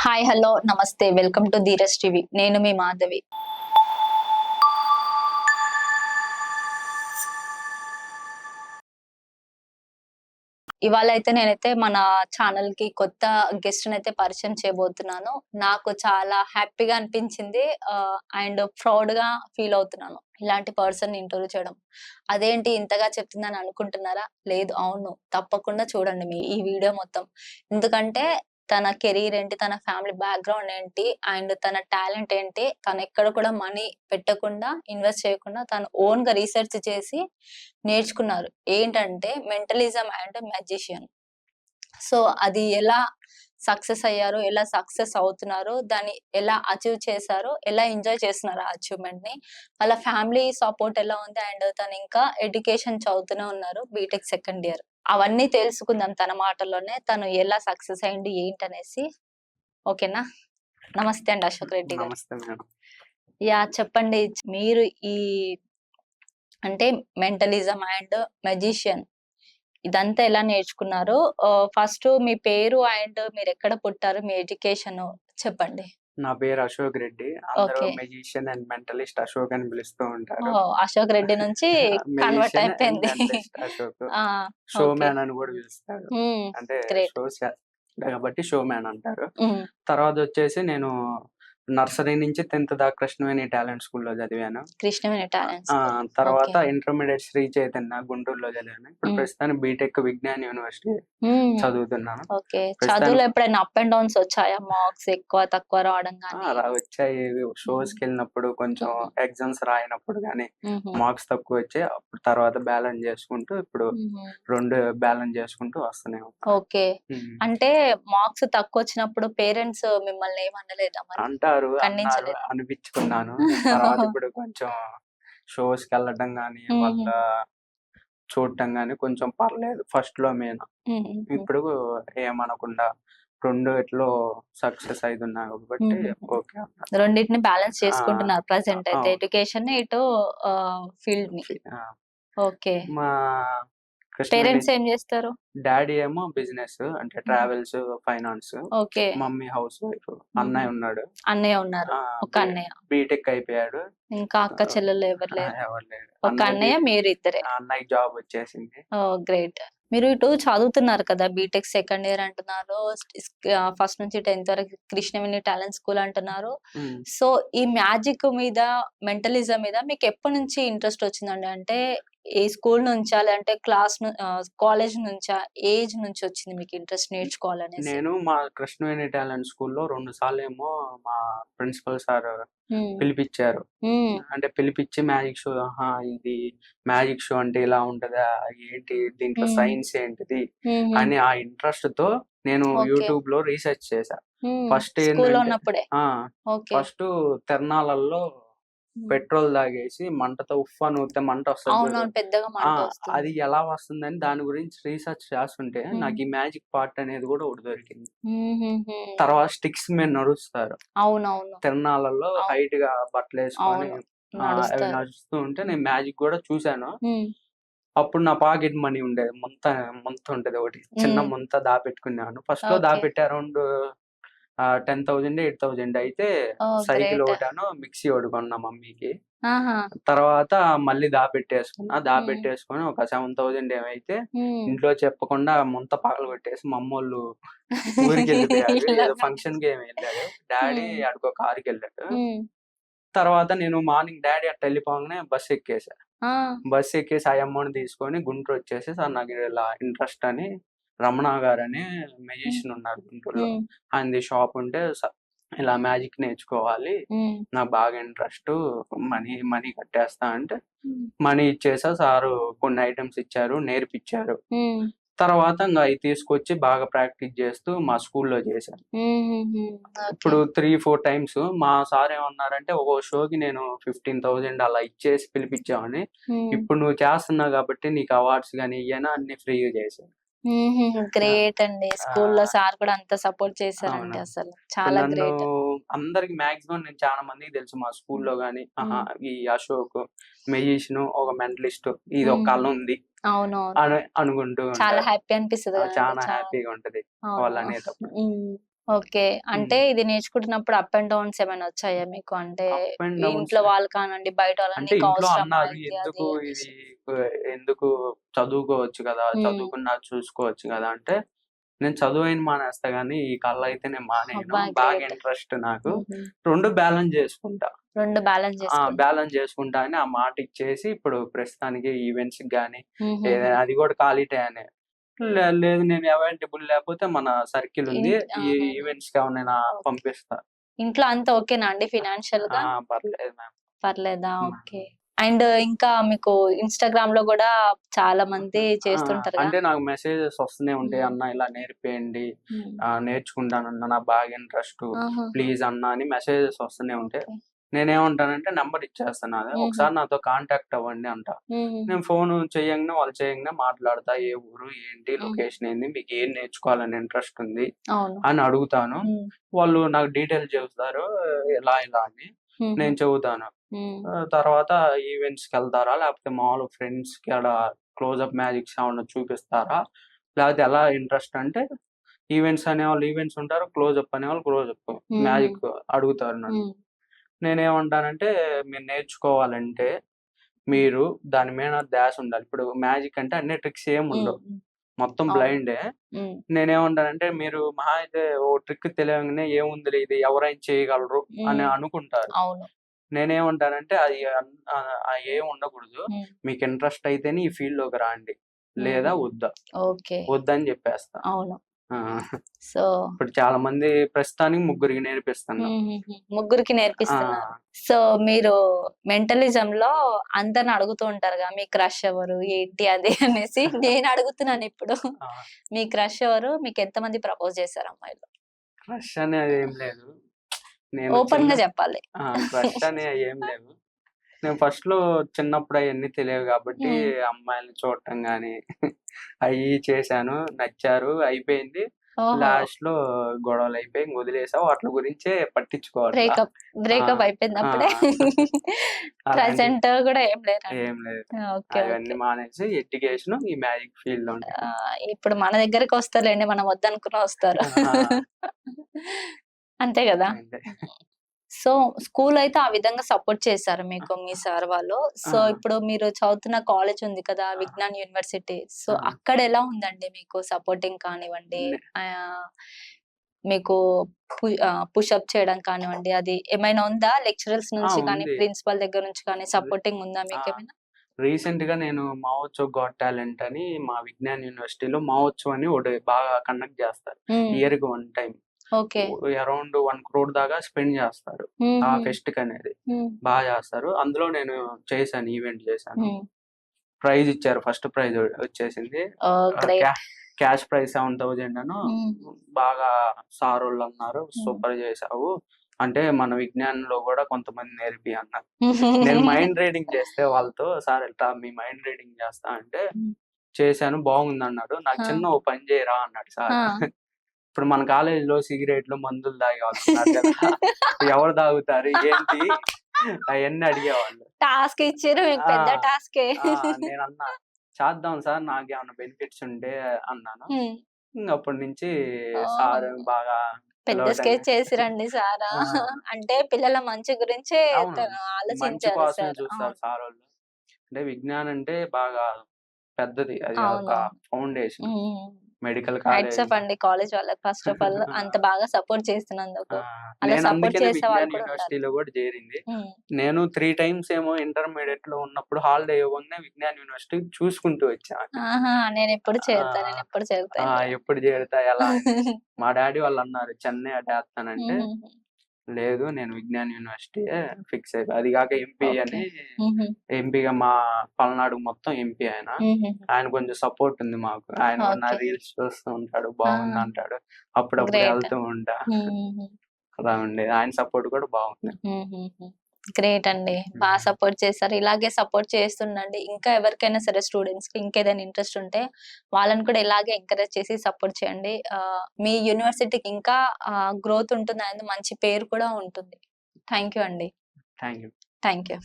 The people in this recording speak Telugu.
హాయ్ హలో నమస్తే వెల్కమ్ టు ధీరజ్ టీవీ. నేను మీ మాధవి. ఇవాళ అయితే నేనైతే మన ఛానల్ కి కొత్త గెస్ట్ అయితే పరిచయం చేయబోతున్నాను. నాకు చాలా హ్యాపీగా అనిపించింది అండ్ ప్రౌడ్ గా ఫీల్ అవుతున్నాను ఇలాంటి పర్సన్ ఇంటర్వ్యూ చేయడం. అదేంటి ఇంతగా చెప్తుందని అనుకుంటున్నారా? లేదు, అవును, తప్పకుండా చూడండి మీ ఈ వీడియో మొత్తం. ఎందుకంటే తన కెరీర్ ఏంటి, తన ఫ్యామిలీ బ్యాక్గ్రౌండ్ ఏంటి, అండ్ తన టాలెంట్ ఏంటి, తను ఎక్కడ కూడా మనీ పెట్టకుండా ఇన్వెస్ట్ చేయకుండా తను ఓన్ గా రీసెర్చ్ చేసి నేర్చుకున్నారు. ఏంటంటే మెంటలిజం అండ్ మ్యాజిషియన్. సో అది ఎలా సక్సెస్ అయ్యారు, ఎలా సక్సెస్ అవుతున్నారు, దాన్ని ఎలా అచీవ్ చేశారు, ఎలా ఎంజాయ్ చేస్తున్నారు ఆ అచీవ్మెంట్ ని, వాళ్ళ ఫ్యామిలీ సపోర్ట్ ఎలా ఉంది, అండ్ తను ఇంకా ఎడ్యుకేషన్ చదువుతూనే ఉన్నారు, బీటెక్ సెకండ్ ఇయర్. అవన్నీ తెలుసుకుందాం తన మాటల్లోనే, తను ఎలా సక్సెస్ అయింది ఏంటనేసి. ఓకేనా? నమస్తే అండి అశోక్ రెడ్డి గారు. నమస్తే మేడం. యా, చెప్పండి. మీరు ఈ అంటే మెంటలిజం అండ్ మెజిషియన్ ఇదంతా ఎలా నేర్చుకున్నారు? ఫస్ట్ మీ పేరు అండ్ మీరు ఎక్కడ పుట్టారు, మీ ఎడ్యుకేషన్ చెప్పండి. నా పేరు అశోక్ రెడ్డి. అందరూ okay. Magician and mentalist Ashok అని పిలుస్తూ ఉంటారు. అశోక్ రెడ్డి నుంచి కన్వర్ట్ మెజిషియన్ అండ్ అయిపోయింది. మెంటలిస్ట్ అశోక్. ఆ, షో ఓకే. మ్యాన్ అని కూడా పిలుస్తారు. అంటే గ్రేట్. షోస్ కాబట్టి షో మ్యాన్ అంటారు. తర్వాత వచ్చేసి నేను నర్సరీ నుంచి 10th దాకా కృష్ణవేణి టాలెంట్ స్కూల్లో చదివాను. కృష్ణవేణి టాలెంట్ ఆ స్కూల్. తర్వాత ఓకే. ఇంటర్మీడియట్ శ్రీ చైతన్య గుంటూరులో చదివాను. ఇప్పుడు ప్రస్తుతానికి బీటెక్ విజ్ఞాన్ యూనివర్సిటీ చదువుతున్నాను. ఓకే. చదువులో ఎప్పుడైనా అప్ అండ్ డౌన్స్ వచ్చాయా? మార్క్స్ ఎక్కువ తక్కువ రావడం గానీ? అలా వచ్చాయి. షోస్‌కి వెళ్ళినప్పుడు కొంచెం ఎగ్జామ్స్ రాయనప్పుడు గానీ మార్క్స్ తక్కువ వచ్చాయి. అప్పుడు తర్వాత బ్యాలెన్స్ చేసుకుంటూ ఇప్పుడు 2 బ్యాలెన్స్ చేసుకుంటూ వస్తూనే ఉన్నాను. ఓకే. అంటే మార్క్స్ తక్కువ వచ్చినప్పుడు పేరెంట్స్ మిమ్మల్ని ఏమనలేదా మరి? అంటారు, అన్నారు, ఖండించలేదా? అనిపించుకున్నాను. తర్వాత ఇప్పుడు కొంచెం షోస్‌కి వెళ్ళడం గానీ వాళ్ళ చూడటం గానీ కొంచెం పర్లేదు. ఫస్ట్‌లో ఇప్పుడు ఏమనకుండా 2 సక్సెస్ అయితున్నా కాబట్టి ఓకే అన్నారు. రెండిటిని బ్యాలెన్స్ చేసుకుంటున్నారు ప్రెజెంట్ అయితే, అవును. ఎడ్యుకేషన్ ఇటు ఫీల్డ్ ని. ఆ! ఓకే. మా పేరెంట్స్ ఏం చేస్తారు? డాడీ ఏమో బిజినెస్ అంటే travels, finance. Okay. Mummy house wife. అన్నయ్య ఉన్నాడు. అన్నయ్య ఉన్నారు. ఒక అన్నయ్య. బీటెక్ అయిపోయాడు. ఇంకా అక్క చెల్లెలు ఎవరు లేరు? ఎవరు లేరు. ఒక అన్నయ్య, మీరు ఇద్దరే. అన్నయ్య జాబ్ వచ్చేసింది. గ్రేట్. మీరు ఇటు చదువుతున్నారు కదా, బీటెక్ సెకండ్ ఇయర్ అంటున్నారు, ఫస్ట్ నుంచి 10th వరకు కృష్ణవేణి టాలెంట్ స్కూల్ అంటున్నారు. సో ఈ మ్యాజిక్ మీద, మెంటలిజం మీద మీకు ఎప్పటి నుంచి ఇంట్రెస్ట్ వచ్చిందండి? అంటే ఈ స్కూల్ నుంచా, లేదంటే కాలేజ్ నుంచా, ఏజ్ నుంచి వచ్చింది మీకు ఇంట్రెస్ట్ నేర్చుకోవాలనేసి? నేను మా కృష్ణవేణి టాలెంట్ స్కూల్లో 2 సార్లేమో మా ప్రిన్సిపల్ సార్ పిలిపించారు. అంటే పిలిపించి మ్యాజిక్ షో, ఇది మ్యాజిక్ షో అంటే ఇలా ఉంటదా, ఏంటి దీంట్లో సైన్స్ ఏంటిది అని ఆ ఇంట్రెస్ట్ తో నేను యూట్యూబ్ లో రీసెర్చ్ చేశా. ఫస్ట్ ఫస్ట్ తిరణాలలో పెట్రోల్ తాగేసి మంటతో ఉఫ్ అని ఊదితే మంట వస్తుంది. అది ఎలా వస్తుందని దాని గురించి రీసెర్చ్ చేస్తుంటే నాకు ఈ మ్యాజిక్ పార్ట్ అనేది కూడా ఒకటి దొరికింది. తర్వాత స్టిక్స్ మీద నడుస్తారు తిరణాలలో, హైట్ గా బట్టలు వేసుకొని అవి నడుస్తూ ఉంటే నేను మ్యాజిక్ కూడా చూశాను. అప్పుడు నా పాకెట్ మనీ ఉండేది, ముంత ఉంటది ఒకటి, చిన్న ముంత దాపెట్టుకున్నాను. ఫస్ట్ లో దాపెట్టి అరౌండ్ 10,000 8,000 అయితే సైకిల్ ఒకటాను, మిక్సీ ఒకటి కొన్నా మమ్మీకి. తర్వాత మళ్ళీ దాపెట్టేసుకొని ఒక 7,000 ఏమైతే ఇంట్లో చెప్పకుండా ముంత పగలగొట్టేసి మమ్మోళ్ళు ఊరికి వెళ్ళిపోయారు. ఏదో ఫంక్షన్ కి ఏమి వెళ్ళాడు. డాడీ అడుకో కారుకి వెళ్ళాడు. తర్వాత నేను మార్నింగ్ డాడీ అట్ట వెళ్ళిపోగానే బస్సు ఎక్కేసా. బస్సు ఎక్కేసి ఆ అమౌంట్ తీసుకొని గుంటూరు వచ్చేసి, సార్ నాకు ఇలా ఇంట్రెస్ట్ అని రమణ గారు అని మెజిషియన్ ఉన్నారు గుంటూరులో, ఆయనది షాప్ ఉంటే ఇలా మ్యాజిక్ నేర్చుకోవాలి, నాకు బాగా ఇంట్రెస్ట్, మనీ కట్టేస్తా అంటే మనీ ఇచ్చేసా. సారు కొన్ని ఐటమ్స్ ఇచ్చారు, నేర్పించారు. తర్వాత ఇంకా అవి తీసుకొచ్చి బాగా ప్రాక్టీస్ చేస్తూ మా స్కూల్లో చేశాను. ఇప్పుడు 3-4 టైమ్స్ మా సార్ ఏమన్నారంటే, ఒక్కో షోకి నేను 15,000 అలా ఇచ్చేసి పిలిపించామని. ఇప్పుడు నువ్వు చేస్తున్నావు కాబట్టి నీకు అవార్డ్స్ గానీ ఇయ్యనా అన్ని ఫ్రీగా చేశాను. గ్రేట్ అండి. స్కూల్లో సార్ కూడా అంత సపోర్ట్ చేశారండి, అసలు చాలా గ్రేట్. అందరికి మాక్సిమం నేను చాలా మందికి తెలుసు మా స్కూల్లో గానీ, ఈ అశోక్ మెజిషియన్, ఒక మెంటలిస్ట్, ఇది ఒక కళ ఉంది అని అనుకుంటూ చాలా హ్యాపీ అనిపిస్తుంది. చాలా హ్యాపీగా ఉంటది వాళ్ళు అనేటప్పుడు. ఓకే. అంటే ఇది నేర్చుకుంటున్నప్పుడు అప్ అండ్ డౌన్స్ ఏమైనా వచ్చాయా మీకు? అంటే అప్ అండ్ డౌన్స్ ఇంట్లో వాళ్ళు కానివ్వండి, బయట వాళ్ళు అంటే నీకు ఇంట్లో అవసరమా అన్నారు ఇది ఎందుకు అది ఇది అనేసి? ఎందుకు చదువుకోవచ్చు కదా! హ్మ్. చదువుకున్నా చూసుకోవచ్చు కదా! అంటే నేను చదువైన మానేస్తా గానీ, ఈ కళయితే నేను మానేయను. అబ్బా! బాగా గ్రేట్. ఇంట్రెస్ట్ నాకు. హుహు. 2 బ్యాలెన్స్ జేసుకుంటా. 2 బ్యాలెన్స్ చేసుకుంటా. బ్యాలెన్స్ జేసుకుంటా అని ఆ మాట ఇచ్చేసి ఇప్పుడు ప్రస్తుతానికి ఈవెంట్స్‌కి గాని, హుహుహు. అది గూడా ఖాళీ టైమే. లేదు నేను అవైలబుల్ లేకపోతే మన సర్కిల్ ఉంది. ఈ ఆహాహా! ఈవెంట్స్‌కి ఎవరినైనా ఓకే. పంపిస్తా. ఇంట్లో అంతా ఓకేనా అండి ఆ! ఫినాన్షియల్‌గా? పర్లేదు మ్యామ్. పర్లేదా? ఓకే. హ్మ్. అండ్ ఇంకా మీకు ఇన్‌స్టాగ్రామ్‌లో గూడా చాలా మంది ఆ! చేస్తుంటారుగా? అంటే నాకు మెసేజెస్ వస్తూనే ఉంటాయి. హ్మ్. "అన్న ఇలా నేర్పియండి. హ్మ్. నేర్చుకుంటానన్న నాకు బాగా ఇంట్రెస్టు. ఆహాహా! ప్లీజ్ అన్న" అని మెసేజెస్ వస్తూనే ఉంటాయి. ఓకే. నేనేమంటానంటే నంబర్ ఇచ్చేస్తాను నాది. హుహు. ఒకసారి నాతో కాంటాక్ట్ అవ్వండి అంటా. హుహుహు. నేను ఫోను చేయంగానే వాళ్ళు చేయంగానే మాట్లాడతా. ఏ ఊరు, ఏంటి, హుహు. లొకేషన్ ఏంది, మీకేం నేర్చుకోవాలని ఇంట్రెస్ట్ ఉంది అవును. అని అడుగుతాను. హ్మ్. వాళ్ళు నాకు డీటెయిల్స్ చెబుతారు. ఇలా ఇలా అని. హుహు. నేను చెబుతాను. హ్మ్. తర్వాత ఈవెంట్స్‌కెళ్తారా? లేకపోతే మామూలుగా ఫ్రెండ్స్‌కి అలా క్లోజప్ మ్యాజిక్స్ ఏమన్నా చూపిస్తారా? లేకపోతే ఎలా ఇంట్రెస్ట్ అంటే ఈవెంట్స్ అనేవాళ్ళు ఈవెంట్స్ ఉంటారు. క్లోజప్ అనేవాళ్ళు క్లోజప్. హుహు. మ్యాజిక్ అడుగుతారు నన్ను. హ్మ్. నేనేమంటానంటే మీరు నేర్చుకోవాలంటే హ్మ్. మీరు దాని మీద ధ్యాస ఉండాలి. ఇప్పుడు మ్యాజిక్ అంటే అన్ని ట్రిక్స్ హ్మ్. ఏముండవు. హ్మ్. మొత్తం అవును. బ్లైండే. హ్మ్. నేనేమంటానంటే మీరు మహా అయితే ఓ ట్రిక్ తెలియంగానే ఏముందిలే ఇది ఎవరైనా చేయగలరు అని హ్మ్. అనుకుంటారు. అవును. నేనేమంటానంటే అది ఏం ఉండకూడదు. హ్మ్. మీకు ఇంట్రెస్ట్ అయితేనే ఈ ఫీల్డ్‌లోకి రండి. లేదా హుహు. వద్దా? ఓకే. వద్దని జెప్పేస్తా. అవును. ఆ! సో ఇప్పుడు చాలా మంది ప్రస్తుతానికి ముగ్గురికి నేర్పిస్తున్నా. హుహుహు. ముగ్గురికి నేర్పిస్తున్నారు. ఆ! సో, మీరు మెంటలిజంలో అందరిని అడుగుతూ ఉంటారుగా, మీ క్రష్ ఎవరు? ఏంటి అది అనేసి. నేను అడుగుతున్నానిప్పుడు. ఆ! మీ క్రష్ ఎవరు? మీకెంతమంది ప్రపోజ్ చేసారు అమ్మాయిలు? క్రష్ అనేదేం లేదు. నేను ఓపెన్‌గా చెప్పాలి. క్రష్ అనేయి ఏం లేవు. నేను ఫస్ట్‌లో చిన్నప్పుడు అయన్నీ తెలియవు గాబట్టి హ్మ్. అమ్మాయిల్ని చూడటం గాని అయ్యి చేశాను. నచ్చారు. అయిపోయింది. ఓహో! లాస్ట్‌లో గొడవలయిపోయి ఇంక వదిలేసా. వాట్లి గురించే పట్టించుకోవట్లా. బ్రేకప్. ఆ! బ్రేకప్ అయిపోయిందా ఆ! అప్పుడే? అలాంటివి ప్రెజెంట్ గూడా ఏం లేరండి. ఏం లేదు. ఓకే. అవన్నీ ఓకే. మానేసి ఎడ్యుకేషను, ఈ మ్యాజిక్ ఫీల్డ్‌లోనే. ఇప్పుడు మన దగ్గరికొస్తారులెండి. మనం వద్దనుకున్నా వస్తారు. ఆ! అంతే గదా! అంతే. సో, స్కూలయితే ఆ విధంగా సపోర్ట్ చేశారు మీకు మీ సార్ వాళ్ళు. ఆ! సో, ఇప్పుడు మీరు చదువుతున్న కాలేజ్ ఉంది కదా! ఆ! విజ్ఞాన్ యూనివర్సిటీ. సో, ఆ! అక్కడెలా ఉందండి మీకు సపోర్టింగ్ కానివ్వండి, నే ఆహ్, మీకు పుషప్ చేయడం కానివ్వండి, అది ఏమైనా ఉందా? లెక్చరర్స్ నుంచి కానీ, ఉంది. ప్రిన్సిపల్ దగ్గర నుంచి కానీ రి సపోర్టింగ్ ఉందా ఆ! మీకేమైనా? రీసెంట్‌గా నేను 'మహోత్సవ్ గాట్ టాలెంట్' అని మా విజ్ఞాన్ యూనివర్సిటీలో మహోత్సవ్ అని ఒకటి బాగా కండక్ట్ జేస్తారు. హ్మ్. ఇయర్‌కి వన్ టైమ్. ఓకే. అరౌండ్ 1,00,00,000 దాకా స్పెండ్ జేస్తారు. ఆ హుహు. ఫెస్ట్‌కనేది. హ్మ్. జేస్తారు. అందులో నేను చేశాను. ఈవెంట్ చేశాను. హ్మ్. ప్రైజ్ ఇచ్చారు. ఫస్ట్ ప్రైజ్ వచ్చేసింది. ఓహ్! ఆహ్, క్యా గ్రేట్. క్యాష్ ప్రైజ్ 7,000 హ్మ్. బాగా సారోళ్ళన్నారు. హ్మ్. "సూపర్ చేశావు. అంటే మన విజ్ఞానంలో గూడా కొంతమంది నేర్పి" అన్నారు. నేను మైండ్ రీడింగ్ చేస్తే వాళ్ళతో "సార్ ఇట్లా మీ మైండ్ రీడింగ్ చేస్తా" అంటే హ్మ్. చేశాను బాగుందన్నాడు. "నాకు ఆ! చిన్న ఓ పని చేయరా" అన్నాడు ఆ! సారు. ఇప్పుడు మన కాలేజీలో సిగరెట్లు, మందులు తాగేవాళ్ళున్నారు గదా! ఎవరు తాగుతారు? ఏంటి? అయన్నీ అడిగేవాళ్ళు. టాస్క్ ఇచ్చిర్రు మీకు ఆ! పెద్ద టాస్కే. ఆ! నేనన్నా చేద్దాం సార్ నాకేమన్నా బెనిఫిట్స్ ఉంటే అన్నాను. హ్మ్. ఇంగప్పటి నుంచి ఓహ్! సారు బాగా పెద్ద పిలవటం స్కెచ్ చేసిరండి సారా. ఆ! అంటే పిల్లల మంచి గురించే అవును. తను మంచి ఆలోచించారు కోసమే సార్. చూస్తారు అవును. సారోళ్ళు. అంటే విజ్ఞాన్ అంటే బాగా పెద్దది. అది ఒక అవునవును. ఫౌండేషన్. హ్మ్. Medical hats college. ఆఫ్ అండి కాలేజ్ వాళ్ళకి ఫస్ట్ ఆఫ్ ఆల్ అంత బాగా సపోర్ట్ ఆ! చేస్తున్నందుకు. అలా సపోర్ట్ నేనందుకనే చేసే వాళ్ళు విజ్ఞాన్ కూడా ఉండాలి. యూనివర్సిటీలో గూడా జేరింది. హ్మ్. నేను 3 టైమ్స్ ఏమో ఇంటర్మీడియేట్‌లో ఉన్నప్పుడు హాలిడే ఇవ్వంగానే విజ్ఞాన్ యూనివర్సిటీ చూసుకుంటూ వచ్చా. ఆహా! నేనెప్పుడు చేరుతా, ఆ! నేనెప్పుడు చేరుతా ఆ! అని. ఎప్పుడు జేరుతా ఎలా అని. మా డ్యాడీ వాళ్ళన్నారు చెన్నై అటేత్తానంటే, హుహుహు. లేదు నేను విజ్ఞాన్ యూనివర్సిటీయే ఫిక్స్ అయిపోయా. అది గాక ఎంపీ ఓకే. అని హుహు. ఎంపీగా మా పల్నాడు మొత్తం ఎంపీ ఆయన. హుహుహు. ఆయన కొంచెం సపోర్ట్ ఉంది మాకు. ఆయన గూడా నా ఓకే. రీల్స్ చూస్తూ ఉంటాడు. ఆ! బాగుందంటాడు. అప్పుడప్పుడు గ్రేట్. ఎళ్తూ ఉంటా. హుహుహు. అలా ఉండేది. ఆయన సపోర్ట్ కూడా బాగుంది. హుహుహు. గ్రేట్ అండి. హ్మ్. సపోర్ట్ చేశారు. ఇలాగే సపోర్ట్ చేస్తుండండి. ఇంకా ఎవరికైనా సరే స్టూడెంట్స్‌కి ఇంకేదైనా ఇంట్రెస్ట్ ఉంటే వాళ్ళని కూడా ఇలాగే ఎంకరేజ్ చేసి సపోర్ట్ చేయండి. మీ యూనివర్సిటీకి ఇంకా గ్రోత్ ఉంటుంది. అండ్ మంచి పేరు కూడా ఉంటుంది. థాంక్ యూ అండి. Thank you. Thank you.